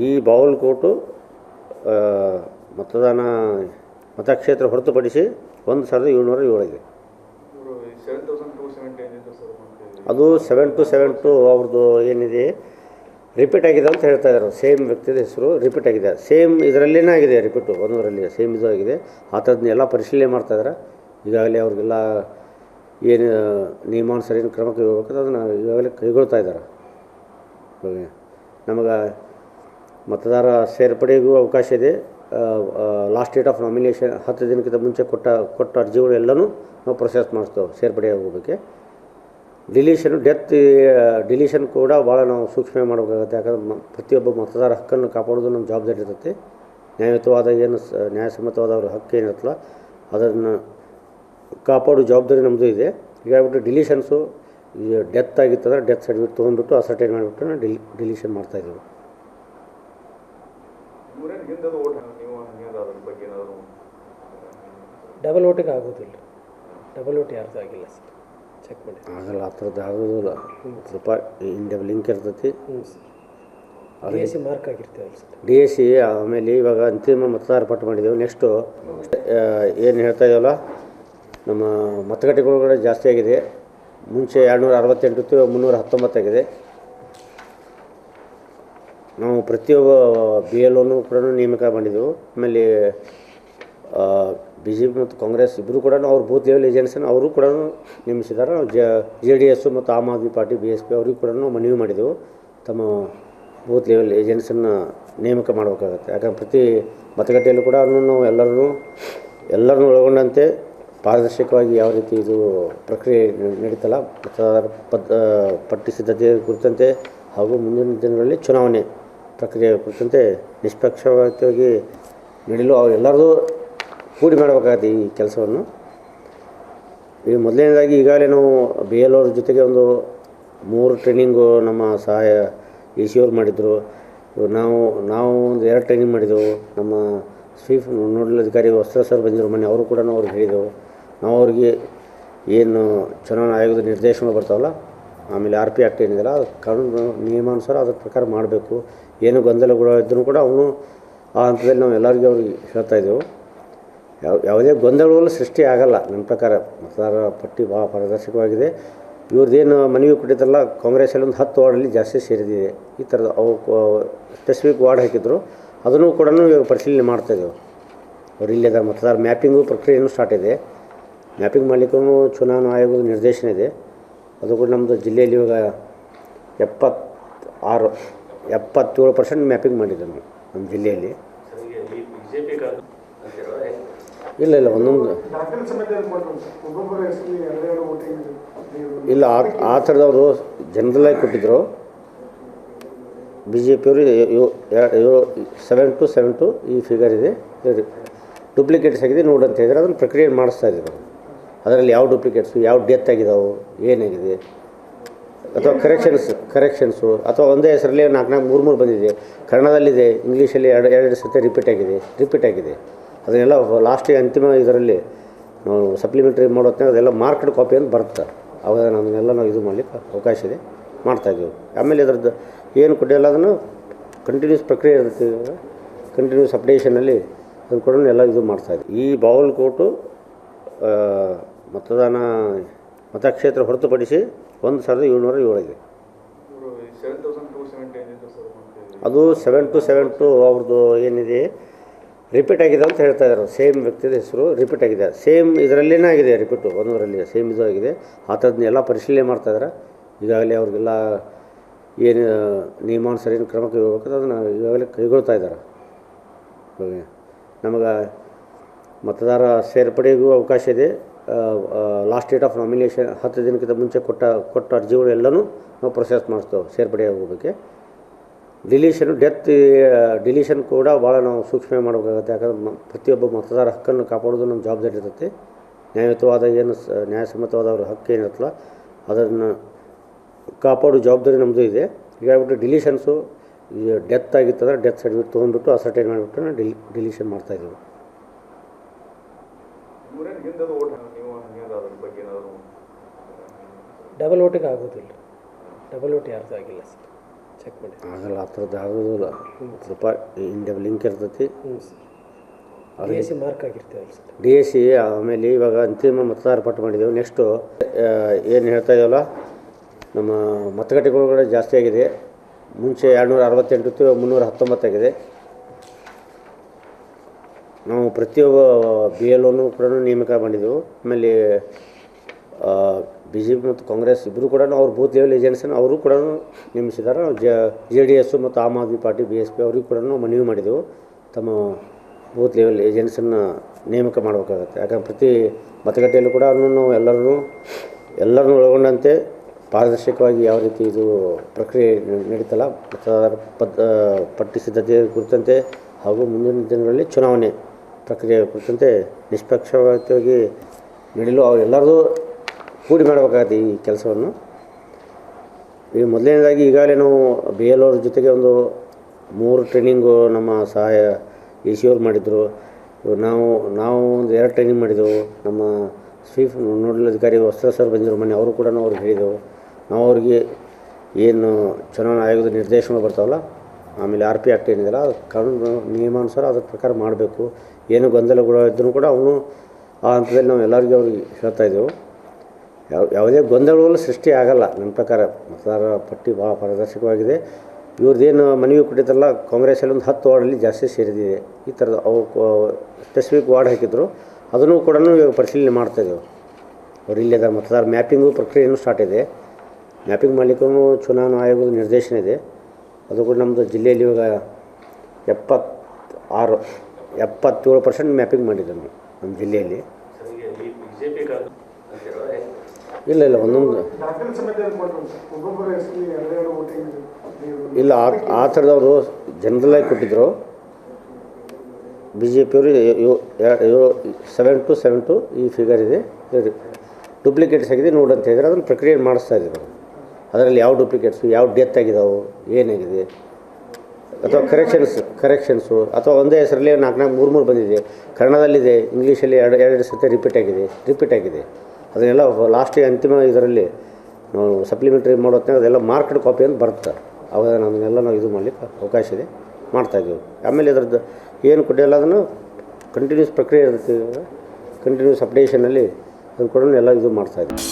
ಈ ಬಾಗಲಕೋಟು ಮತದಾನ ಮತಕ್ಷೇತ್ರ ಹೊರತುಪಡಿಸಿ 1707 ಇದೆ. ಅದು 7-2 ಅವ್ರದ್ದು ಏನಿದೆ ರಿಪೀಟ್ ಆಗಿದೆ ಅಂತ ಹೇಳ್ತಾ ಇದ್ದಾರೆ. ಸೇಮ್ ವ್ಯಕ್ತಿದ ಹೆಸರು ರಿಪೀಟ್ ಆಗಿದೆ, ಸೇಮ್ ಇದರಲ್ಲೇ ಆಗಿದೆ, ರಿಪೀಟು ಒಂದರಲ್ಲಿ ಸೇಮ್ ಇದು ಆಗಿದೆ. ಆ ಥರದನ್ನೆಲ್ಲ ಪರಿಶೀಲನೆ ಮಾಡ್ತಾಯಿದ್ದಾರೆ. ಈಗಾಗಲೇ ಅವ್ರಿಗೆಲ್ಲ ಏನು ನಿಯಮಾನುಸಾರ ಏನು ಕ್ರಮ ಕೈಗೊಳ್ಬೇಕು ಅದನ್ನು ಈಗಾಗಲೇ ಕೈಗೊಳ್ತಾ ಇದ್ದಾರೆ. ನಮಗೆ ಮತದಾರ ಸೇರ್ಪಡೆಗೂ ಅವಕಾಶ ಇದೆ. ಲಾಸ್ಟ್ ಡೇಟ್ ಆಫ್ ನಾಮಿನೇಷನ್ 10 ದಿನಕ್ಕಿಂತ ಮುಂಚೆ ಕೊಟ್ಟ ಅರ್ಜಿಗಳು ಎಲ್ಲನೂ ನಾವು ಪ್ರೊಸೆಸ್ ಮಾಡಿಸ್ತೇವೆ ಸೇರ್ಪಡೆ ಆಗೋದಕ್ಕೆ. ಡಿಲೀಷನ್ ಕೂಡ ಭಾಳ ನಾವು ಸೂಕ್ಷ್ಮ ಮಾಡಬೇಕಾಗುತ್ತೆ. ಯಾಕಂದ್ರೆ ಪ್ರತಿಯೊಬ್ಬ ಮತದಾರ ಹಕ್ಕನ್ನು ಕಾಪಾಡೋದು ನಮ್ಮ ಜವಾಬ್ದಾರಿ ಇರುತ್ತೆ. ನ್ಯಾಯಯುತವಾದ ಏನು ನ್ಯಾಯಸಮ್ಮತವಾದ ಅವ್ರ ಹಕ್ಕು ಏನಿರುತ್ತಲ್ಲ ಅದನ್ನು ಕಾಪಾಡೋ ಜವಾಬ್ದಾರಿ ನಮ್ಮದು ಇದೆ. ಹೀಗಾಗ್ಬಿಟ್ಟು ಡಿಲೀಷನ್ಸು ಡೆತ್ ಆಗಿತ್ತಂದ್ರೆ ಡೆತ್ ಸರ್ಟಿಫಿಕೇಟ್ ತೊಗೊಂಡ್ಬಿಟ್ಟು ಅಸರ್ಟೈನ್ ಮಾಡಿಬಿಟ್ಟು ನಾವು ಡಿಲೀಷನ್ ಮಾಡ್ತಾಯಿದ್ದೀವಿ. ಡಬಲ್ ಓಟಿಗೆ ಆಗೋದಿಲ್ಲ, ಡಬಲ್ ಓಟ್ ಯಾರ್ದು ಆಗಿಲ್ಲ ಸರ್, ಚೆಕ್ ಮಾಡಿ ಆಗಲ್ಲ. ಆ ಥರದ್ದು ಆಗೋದಿಲ್ಲ, ಸ್ವಲ್ಪ ಇಂಡಿಯಾ ಲಿಂಕ್ ಇರ್ತೈತಿ. DSC ಮಾರ್ಕ್ ಆಗಿರ್ತೇವೆ ಸರ್. DSC ಆಮೇಲೆ ಇವಾಗ ಅಂತಿಮ ಮತದಾರ ಪಟ್ಟಿ ಮಾಡಿದ್ದೆವು. ನೆಕ್ಸ್ಟು ಏನು ಹೇಳ್ತಾ ಇದ್ದೀವಲ್ಲ, ನಮ್ಮ ಮತಗಟ್ಟೆಗಳು ಕೂಡ ಜಾಸ್ತಿ ಆಗಿದೆ. ಮುಂಚೆ 268 ಇತ್ತು, 319 ಆಗಿದೆ. ನಾವು ಪ್ರತಿಯೊಬ್ಬ BLOನು ಕೂಡ ನೇಮಕ ಮಾಡಿದ್ದೆವು. ಆಮೇಲೆ BJP ಮತ್ತು ಕಾಂಗ್ರೆಸ್ ಇಬ್ಬರು ಕೂಡ ಅವ್ರ ಬೂತ್ ಲೆವೆಲ್ ಏಜೆನ್ಸಿನ ಅವರು ಕೂಡ ನೇಮಿಸಿದ್ದಾರೆ. JDS ಮತ್ತು ಆಮ್ ಆದ್ಮಿ ಪಾರ್ಟಿ BSP ಅವ್ರಿಗೆ ಕೂಡ ಮನವಿ ಮಾಡಿದೆವು, ತಮ್ಮ ಬೂತ್ ಲೆವೆಲ್ ಏಜೆನ್ಸನ್ನು ನೇಮಕ ಮಾಡಬೇಕಾಗತ್ತೆ. ಯಾಕಂದ್ರೆ ಪ್ರತಿ ಮತಗಟ್ಟೆಯಲ್ಲೂ ಕೂಡ ನಾವು ಎಲ್ಲರನ್ನೂ ಒಳಗೊಂಡಂತೆ ಪಾರದರ್ಶಕವಾಗಿ ಯಾವ ರೀತಿ ಇದು ಪ್ರಕ್ರಿಯೆ ನಡೀತಲ್ಲ, ಮತದಾರ ಪಟ್ಟಿ ಸಿದ್ಧತೆ ಕುರಿತಂತೆ ಹಾಗೂ ಮುಂದಿನ ದಿನಗಳಲ್ಲಿ ಚುನಾವಣೆ ಪ್ರಕ್ರಿಯೆ ಕುರಿತಂತೆ ನಿಷ್ಪಕ್ಷಪಾತವಾಗಿ ನಡೆಯಲು ಅವರೆಲ್ಲರದು ಕೂಡಿ ಮಾಡಬೇಕಾಗತ್ತೆ ಈ ಕೆಲಸವನ್ನು. ಈಗ ಮೊದಲನೇದಾಗಿ ಈಗಾಗಲೇ ನಾವು BLO ಅವ್ರ ಜೊತೆಗೆ ಒಂದು 3 ಟ್ರೈನಿಂಗು ನಮ್ಮ ಸಹಾಯ AC ಅವ್ರು ಮಾಡಿದರು. ನಾವು ಒಂದು 2 ಟ್ರೈನಿಂಗ್ ಮಾಡಿದೆವು. ನಮ್ಮ ಸ್ವೀಪ್ ನೋಡಲ್ ಅಧಿಕಾರಿ ವಸ್ತ್ರ ಸರ್ ಬಂದಿರೋ ಮನೆ ಅವರು ಕೂಡ ಅವ್ರಿಗೆ ಹೇಳಿದೆವು. ನಾವು ಅವ್ರಿಗೆ ಏನು ಚುನಾವಣಾ ಆಯೋಗದ ನಿರ್ದೇಶನಗಳು ಬರ್ತಾವಲ್ಲ, ಆಮೇಲೆ RP ಆ್ಯಕ್ಟ್ ಏನಿದೆಯಲ್ಲ ಕಾನೂನು ನಿಯಮಾನುಸಾರ ಅದ್ರ ಪ್ರಕಾರ ಮಾಡಬೇಕು. ಏನು ಗೊಂದಲಗಳು ಇದ್ದರೂ ಕೂಡ ಅವನು ಆ ಹಂತದಲ್ಲಿ ನಾವು ಎಲ್ಲರಿಗೂ ಅವ್ರಿಗೆ ಹೇಳ್ತಾಯಿದ್ದೆವು. ಯಾವುದೇ ಗೊಂದಲಗಳು ಸೃಷ್ಟಿ ಆಗಲ್ಲ ನನ್ನ ಪ್ರಕಾರ. ಮತದಾರ ಪಟ್ಟಿ ಭಾಳ ಪಾರದರ್ಶಕವಾಗಿದೆ. ಇವ್ರದ್ದೇನು ಮನವಿ ಕೊಟ್ಟಿದ್ದಲ್ಲ, ಕಾಂಗ್ರೆಸ್ಸಲ್ಲಿ ಒಂದು 10 ವಾರ್ಡಲ್ಲಿ ಜಾಸ್ತಿ ಸೇರಿದಿದೆ. ಈ ಥರದ ಅವು ಸ್ಪೆಸಿಫಿಕ್ ವಾರ್ಡ್ ಹಾಕಿದ್ರು, ಅದನ್ನು ಕೂಡ ಇವಾಗ ಪರಿಶೀಲನೆ ಮಾಡ್ತಾಯಿದ್ದೆವು. ಅವ್ರು ಇಲ್ಲದ ಮತದಾರ ಮ್ಯಾಪಿಂಗು ಪ್ರಕ್ರಿಯೆಯೂ ಸ್ಟಾರ್ಟ್ ಇದೆ. ಮ್ಯಾಪಿಂಗ್ ಮಾಡಲಿಕ್ಕೂ ಚುನಾವಣಾ ಆಯೋಗದ ನಿರ್ದೇಶನ ಇದೆ. ಅದು ಕೂಡ ನಮ್ಮದು ಜಿಲ್ಲೆಯಲ್ಲಿ ಇವಾಗ 77% ಮ್ಯಾಪಿಂಗ್ ಮಾಡಿದ್ದೆ ನಾವು ನಮ್ಮ ಜಿಲ್ಲೆಯಲ್ಲಿ. ಇಲ್ಲ ಒಂದೊಂದು ಇಲ್ಲ, ಆ ಥರದವರು ಜನರಲಾಗಿ ಕೊಟ್ಟಿದ್ದರು. BJP ಅವರು 7-2 ಈ ಫಿಗರ್ ಇದೆ, ಡೂಪ್ಲಿಕೇಟ್ಸ್ ಆಗಿದೆ ನೋಡಂತ ಹೇಳಿದ್ರೆ ಅದನ್ನು ಪ್ರಕ್ರಿಯೆ ಮಾಡಿಸ್ತಾ ಇದ್ದೀವಿ. ಅದರಲ್ಲಿ ಯಾವ ಡೂಪ್ಲಿಕೇಟ್ಸು, ಯಾವ ಡೆತ್ ಆಗಿದಾವೆ, ಏನಾಗಿದೆ, ಅಥವಾ ಕರೆಕ್ಷನ್ಸು ಅಥವಾ ಒಂದೇ ಹೆಸರಲ್ಲಿ 4-3 ಬಂದಿದೆ. ಕನ್ನಡದಲ್ಲಿದೆ, ಇಂಗ್ಲೀಷಲ್ಲಿ 2 ಸತಿ ರಿಪೀಟ್ ಆಗಿದೆ. ಅದನ್ನೆಲ್ಲ ಲಾಸ್ಟಿಗೆ ಅಂತಿಮ ಇದರಲ್ಲಿ ನಾವು ಸಪ್ಲಿಮೆಂಟ್ರಿ ಮಾಡೋತ್ನಾಗ ಅದೆಲ್ಲ ಮಾರ್ಕ್ಡ್ ಕಾಪಿ ಅಂತ ಬರುತ್ತೆ. ಅವಾಗ ಅದನ್ನೆಲ್ಲ ನಾವು ಇದು ಮಾಡಲಿಕ್ಕೆ ಅವಕಾಶ ಇದೆ, ಮಾಡ್ತಾಯಿದ್ದೀವಿ. ಆಮೇಲೆ ಅದರದ್ದು ಏನು ಕೊಟ್ಟಿಲ್ಲ ಅದನ್ನು ಕಂಟಿನ್ಯೂಸ್ ಪ್ರಕ್ರಿಯೆ ಇರುತ್ತೆ. ಕಂಟಿನ್ಯೂಸ್ ಅಪ್ಡೇಷನಲ್ಲಿ ಅದನ್ನು ಕೂಡ ಎಲ್ಲ ಇದು ಮಾಡ್ತಾಯಿದ್ದೀವಿ. ಈ ಬಾಗಲಕೋಟು ಮತದಾನ ಮತಕ್ಷೇತ್ರ ಹೊರತುಪಡಿಸಿ 1707 ಇದೆ. ಅದು 7-2 ಅವ್ರದ್ದು ಏನಿದೆ ರಿಪೀಟ್ ಆಗಿದೆ ಅಂತ ಹೇಳ್ತಾ ಇದ್ದಾರೆ. ಸೇಮ್ ವ್ಯಕ್ತಿದ ಹೆಸರು ರಿಪೀಟ್ ಆಗಿದೆ, ಸೇಮ್ ಇದರಲ್ಲೇ ಆಗಿದೆ, ರಿಪೀಟು ಒಂದರಲ್ಲಿ ಸೇಮ್ ಇದು ಆಗಿದೆ. ಆ ಥರದನ್ನೆಲ್ಲ ಪರಿಶೀಲನೆ ಮಾಡ್ತಾಯಿದ್ದಾರೆ. ಈಗಾಗಲೇ ಅವ್ರಿಗೆಲ್ಲ ಏನು ನಿಯಮಾನುಸಾರ ಏನು ಕ್ರಮ ಕೈಗೊಳ್ಬೇಕು ಅದನ್ನು ಈಗಾಗಲೇ ಕೈಗೊಳ್ತಾ ಇದ್ದಾರೆ. ನಮಗೆ ಮತದಾರ ಸೇರ್ಪಡೆಗೂ ಅವಕಾಶ ಇದೆ. ಲಾಸ್ಟ್ ಡೇಟ್ ಆಫ್ ನಾಮಿನೇಷನ್ 10 ದಿನಕ್ಕಿಂತ ಮುಂಚೆ ಕೊಟ್ಟ ಅರ್ಜಿಗಳು ಎಲ್ಲನೂ ನಾವು ಪ್ರೊಸೆಸ್ ಮಾಡಿಸ್ತೇವೆ ಸೇರ್ಪಡೆ ಆಗೋದಕ್ಕೆ. ಡಿಲೀಷನ್ ಕೂಡ ಭಾಳ ನಾವು ಸೂಕ್ಷ್ಮ ಮಾಡಬೇಕಾಗುತ್ತೆ. ಯಾಕಂದ್ರೆ ಪ್ರತಿಯೊಬ್ಬ ಮತದಾರ ಹಕ್ಕನ್ನು ಕಾಪಾಡೋದು ನಮ್ಮ ಜವಾಬ್ದಾರಿ ಇರುತ್ತೆ. ನ್ಯಾಯಯುತವಾದ ಏನು ನ್ಯಾಯಸಮ್ಮತವಾದ ಅವ್ರ ಹಕ್ಕು ಏನಿರುತ್ತಲ್ಲ ಅದನ್ನು ಕಾಪಾಡೋ ಜವಾಬ್ದಾರಿ ನಮ್ಮದು ಇದೆ. ಹೀಗಾಗ್ಬಿಟ್ಟು ಡಿಲೀಷನ್ಸು ಡೆತ್ ಆಗಿತ್ತಂದ್ರೆ ಡೆತ್ ಸರ್ಟಿಫಿಕೇಟ್ ತೊಗೊಂಡ್ಬಿಟ್ಟು ಅಸರ್ಟೈನ್ ಮಾಡಿಬಿಟ್ಟು ನಾವು ಡಿಲೀಷನ್ ಮಾಡ್ತಾಯಿದ್ದೀವಿ. ಡಬಲ್ ಓಟಿಗೆ ಆಗೋದಿಲ್ಲ, ಡಬಲ್ ಓಟ್ ಯಾರ್ದು ಆಗಿಲ್ಲ ಸರ್. ಚೆಕ್ ಮಾಡಿ. ಆಗಲ್ಲ, ಆ ಥರದ್ದು ಆಗೋದಿಲ್ಲ. ಸ್ವಲ್ಪ ಇಂಡಿಯಾ ಲಿಂಕ್ ಇರ್ತೈತಿ. DSC ಮಾರ್ಕ್ ಆಗಿರ್ತೀವಲ್ಲ ಸರ್. DSC ಆಮೇಲೆ ಇವಾಗ ಅಂತಿಮ ಮತದಾರ ಪಟ್ಟಿ ಮಾಡಿದ್ದೆವು. ನೆಕ್ಸ್ಟು ಏನು ಹೇಳ್ತಾ ಇದ್ದೀವಲ್ಲ, ನಮ್ಮ ಮತಗಟ್ಟೆಗಳು ಕೂಡ ಜಾಸ್ತಿ ಆಗಿದೆ. ಮುಂಚೆ 268 ಇತ್ತು, 319 ಆಗಿದೆ. ನಾವು ಪ್ರತಿಯೊಬ್ಬ BLOನು ಕೂಡ ನೇಮಕ ಮಾಡಿದ್ದೆವು. ಆಮೇಲೆ BJP ಮತ್ತು ಕಾಂಗ್ರೆಸ್ ಇಬ್ಬರು ಕೂಡ ಅವ್ರ ಬೂತ್ ಲೆವೆಲ್ ಏಜೆಂಟ್ಸನ್ನು ಅವರು ಕೂಡ ನೇಮಿಸಿದ್ದಾರೆ. JDS ಮತ್ತು ಆಮ್ ಆದ್ಮಿ ಪಾರ್ಟಿ BSP ಅವ್ರಿಗೆ ಕೂಡ ಮನವಿ ಮಾಡಿದೆವು, ತಮ್ಮ ಬೂತ್ ಲೆವೆಲ್ ಏಜೆಂಟ್ಸನ್ನು ನೇಮಕ ಮಾಡಬೇಕಾಗತ್ತೆ. ಯಾಕಂದ್ರೆ ಪ್ರತಿ ಮತಗಟ್ಟೆಯಲ್ಲೂ ಕೂಡ ನಾವು ಎಲ್ಲರನ್ನೂ ಒಳಗೊಂಡಂತೆ ಪಾರದರ್ಶಕವಾಗಿ ಯಾವ ರೀತಿ ಇದು ಪ್ರಕ್ರಿಯೆ ನಡೀತಲ್ಲ, ಮತದಾರ ಪಟ್ಟಿ ಸಿದ್ಧತೆ ಕುರಿತಂತೆ ಹಾಗೂ ಮುಂದಿನ ದಿನಗಳಲ್ಲಿ ಚುನಾವಣೆ ಪ್ರಕ್ರಿಯೆ ಕುರಿತಂತೆ ನಿಷ್ಪಕ್ಷಪಾತವಾಗಿ ನಡೆಯಲು ಅವರೆಲ್ಲರದು ಕೂಡಿ ಮಾಡಬೇಕಾಗತ್ತೆ ಈ ಕೆಲಸವನ್ನು. ಈ ಮೊದಲನೇದಾಗಿ ಈಗಾಗಲೇ ನಾವು BLO ಅವ್ರ ಜೊತೆಗೆ ಒಂದು 3 ಟ್ರೈನಿಂಗು ನಮ್ಮ ಸಹಾಯ AC ಅವ್ರು ಮಾಡಿದರು. ನಾವು ಒಂದು 2 ಟ್ರೈನಿಂಗ್ ಮಾಡಿದೆವು. ನಮ್ಮ ಸ್ವೀಪ್ ನೋಡಲ್ ಅಧಿಕಾರಿ ವಸ್ತ್ರ ಸರ್ ಬಂದಿದ್ರು ಮೊನ್ನೆ, ಅವರು ಕೂಡ ಅವ್ರಿಗೆ ಹೇಳಿದೆವು. ನಾವು ಅವ್ರಿಗೆ ಏನು ಚುನಾವಣಾ ಆಯೋಗದ ನಿರ್ದೇಶನಗಳು ಬರ್ತಾವಲ್ಲ, ಆಮೇಲೆ RP ಆ್ಯಕ್ಟ್ ಏನಿದೆಯಲ್ಲ, ಕಾನೂನು ನಿಯಮಾನುಸಾರ ಅದ್ರ ಪ್ರಕಾರ ಮಾಡಬೇಕು. ಏನು ಗೊಂದಲಗಳು ಇದ್ದರೂ ಕೂಡ ಅವನು ಆ ಹಂತದಲ್ಲಿ ನಾವು ಎಲ್ಲರಿಗೂ ಅವ್ರಿಗೆ ಹೇಳ್ತಾಯಿದ್ದೆವು. ಯಾವುದೇ ಗೊಂದಲಗಳು ಸೃಷ್ಟಿ ಆಗಲ್ಲ ನನ್ನ ಪ್ರಕಾರ. ಮತದಾರ ಪಟ್ಟಿ ಭಾಳ ಪಾರದರ್ಶಕವಾಗಿದೆ. ಇವ್ರದ್ದೇನು ಮನವಿ ಕೊಟ್ಟಿದ್ದಲ್ಲ, ಕಾಂಗ್ರೆಸ್ಸಲ್ಲಿ ಒಂದು 10 ವಾರ್ಡಲ್ಲಿ ಜಾಸ್ತಿ ಸೇರಿದಿದೆ. ಈ ಥರದ ಅವು ಸ್ಪೆಸಿಫಿಕ್ ವಾರ್ಡ್ ಹಾಕಿದ್ರು, ಅದನ್ನು ಕೂಡ ಇವಾಗ ಪರಿಶೀಲನೆ ಮಾಡ್ತಾಯಿದ್ದೆವು. ಅವ್ರು ಇಲ್ಲದ ಮತದಾರ ಮ್ಯಾಪಿಂಗು ಪ್ರಕ್ರಿಯೆಯೂ ಸ್ಟಾರ್ಟ್ ಇದೆ. ಮ್ಯಾಪಿಂಗ್ ಮಾಡಲಿಕ್ಕೂ ಚುನಾವಣಾ ಆಯೋಗದ ನಿರ್ದೇಶನ ಇದೆ. ಅದು ಕೂಡ ನಮ್ಮದು ಜಿಲ್ಲೆಯಲ್ಲಿ ಇವಾಗ 77% ಮ್ಯಾಪಿಂಗ್ ಮಾಡಿದ್ದೆ ನಾವು ನಮ್ಮ ಜಿಲ್ಲೆಯಲ್ಲಿ. ಇಲ್ಲ ಒಂದೊಂದು ಇಲ್ಲ, ಆ ಥರದವರು ಜನರಲಾಗಿ ಕೊಟ್ಟಿದ್ದರು. BJP ಅವರು 7-2 ಈ ಫಿಗರ್ ಇದೆ, ಡೂಪ್ಲಿಕೇಟ್ಸ್ ಆಗಿದೆ ನೋಡಂತ ಹೇಳಿದರೆ ಅದನ್ನು ಪ್ರಕ್ರಿಯೆ ಮಾಡಿಸ್ತಾ ಇದ್ದರು. ಅದರಲ್ಲಿ ಯಾವ ಡೂಪ್ಲಿಕೇಟ್ಸು, ಯಾವ ಡೆತ್ ಆಗಿದ್ದಾವೆ, ಏನಾಗಿದೆ, ಅಥವಾ ಕರೆಕ್ಷನ್ಸು ಅಥವಾ ಒಂದೇ ಹೆಸರಲ್ಲಿ 4-3 ಬಂದಿದೆ. ಕನ್ನಡದಲ್ಲಿದೆ, ಇಂಗ್ಲೀಷಲ್ಲಿ 2 ಸತಿ ರಿಪೀಟ್ ಆಗಿದೆ. ಅದನ್ನೆಲ್ಲ ಲಾಸ್ಟಿಗೆ ಅಂತಿಮ ಇದರಲ್ಲಿ ನಾವು ಸಪ್ಲಿಮೆಂಟ್ರಿ ಮಾಡೋತ್ನಾಗ ಅದೆಲ್ಲ ಮಾರ್ಕ್ಡ್ ಕಾಪಿ ಅಂತ ಬರುತ್ತೆ. ಅವಾಗ ಅದನ್ನೆಲ್ಲ ನಾವು ಇದು ಮಾಡಲಿಕ್ಕೆ ಅವಕಾಶ ಇದೆ, ಮಾಡ್ತಾಯಿದ್ದೀವಿ. ಆಮೇಲೆ ಅದರದ್ದು ಏನು ಕೊಟ್ಟಿಲ್ಲ ಅದನ್ನು ಕಂಟಿನ್ಯೂಸ್ ಪ್ರಕ್ರಿಯೆ ಇರುತ್ತೆ. ಕಂಟಿನ್ಯೂಸ್ ಅಪ್ಡೇಷನಲ್ಲಿ ಅದನ್ನು ಕೂಡ ಎಲ್ಲ ಇದು ಮಾಡ್ತಾಯಿದ್ದೀವಿ.